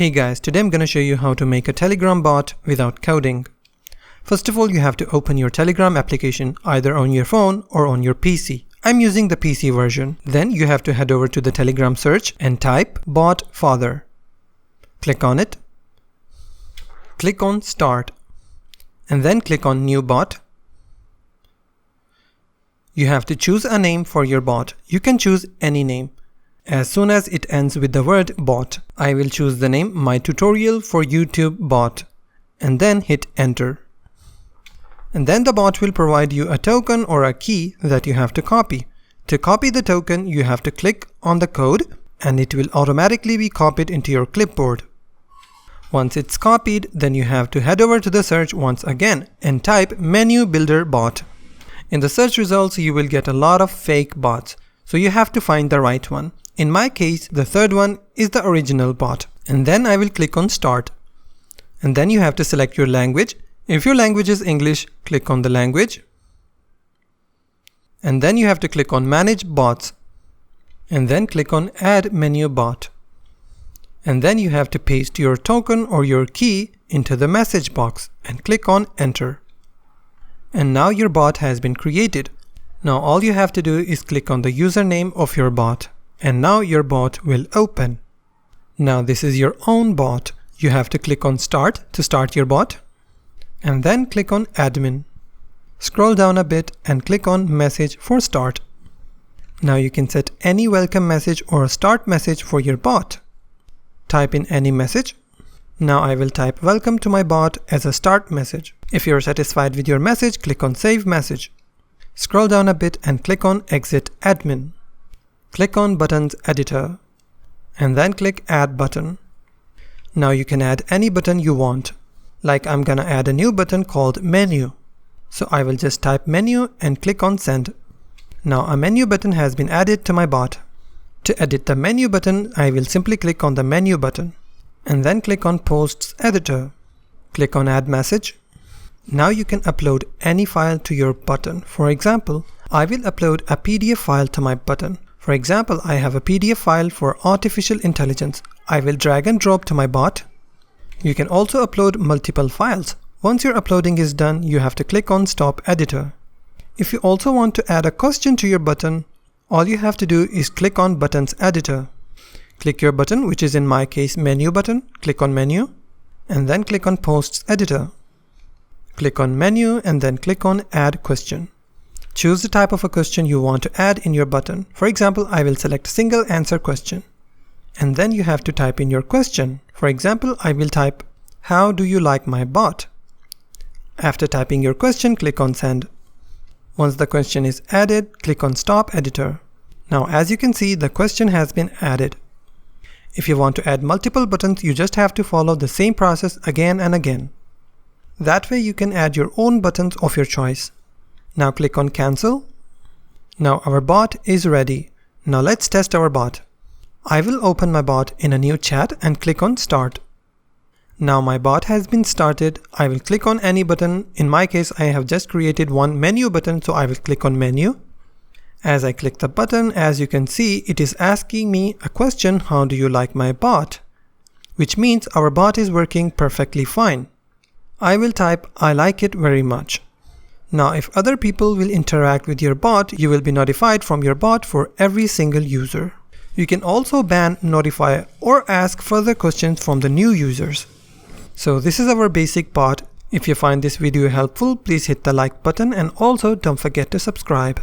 Hey guys, today I'm gonna show you how to make a Telegram bot without coding. First of all, you have to open your Telegram application either on your phone or on your PC. I'm using the PC version. Then you have to head over to the Telegram search and type bot father. Click on it. Click on start. And then click on new bot. You have to choose a name for your bot. You can choose any name, as soon as it ends with the word bot. I will choose the name My Tutorial for YouTube Bot and then hit enter. And then the bot will provide you a token or a key that you have to copy. To copy the token, you have to click on the code and it will automatically be copied into your clipboard. Once it's copied, then you have to head over to the search once again and type Menu Builder Bot. In the search results, you will get a lot of fake bots, so you have to find the right one. In my case, the third one is the original bot. And then I will click on start. And then you have to select your language. If your language is English, click on the language. And then you have to click on manage bots. And then click on add menu bot. And then you have to paste your token or your key into the message box and click on enter. And now your bot has been created. Now all you have to do is click on the username of your bot. And now your bot will open. Now this is your own bot. You have to click on start to start your bot. And then click on admin. Scroll down a bit and click on message for start. Now you can set any welcome message or start message for your bot. Type in any message. Now I will type welcome to my bot as a start message. If you are satisfied with your message, click on save message. Scroll down a bit and click on exit admin. Click on buttons editor and then click add button. Now you can add any button you want. Like I'm gonna add a new button called menu. So I will just type menu and click on send. Now a menu button has been added to my bot. To edit the menu button, I will simply click on the menu button and then click on posts editor. Click on add message. Now you can upload any file to your button. For example, I will upload a PDF file to my button. For example, I have a PDF file for artificial intelligence. I will drag and drop to my bot. You can also upload multiple files. Once your uploading is done, you have to click on stop editor. If you also want to add a question to your button, all you have to do is click on buttons editor. Click your button, which is in my case menu button. Click on menu and then click on posts editor. Click on menu and then click on add question. Choose the type of a question you want to add in your button. For example, I will select single answer question. And then you have to type in your question. For example, I will type, how do you like my bot? After typing your question, click on send. Once the question is added, click on stop editor. Now as you can see, the question has been added. If you want to add multiple buttons, you just have to follow the same process again and again. That way you can add your own buttons of your choice. Now click on cancel. Now our bot is ready. Now let's test our bot. I will open my bot in a new chat and click on start. Now my bot has been started. I will click on any button. In my case, I have just created one menu button, so I will click on menu. As I click the button, as you can see, it is asking me a question, how do you like my bot? Which means our bot is working perfectly fine. I will type, I like it very much. Now if other people will interact with your bot, you will be notified from your bot for every single user. You can also ban, notify, or ask further questions from the new users. So this is our basic bot. If you find this video helpful, please hit the like button and also don't forget to subscribe.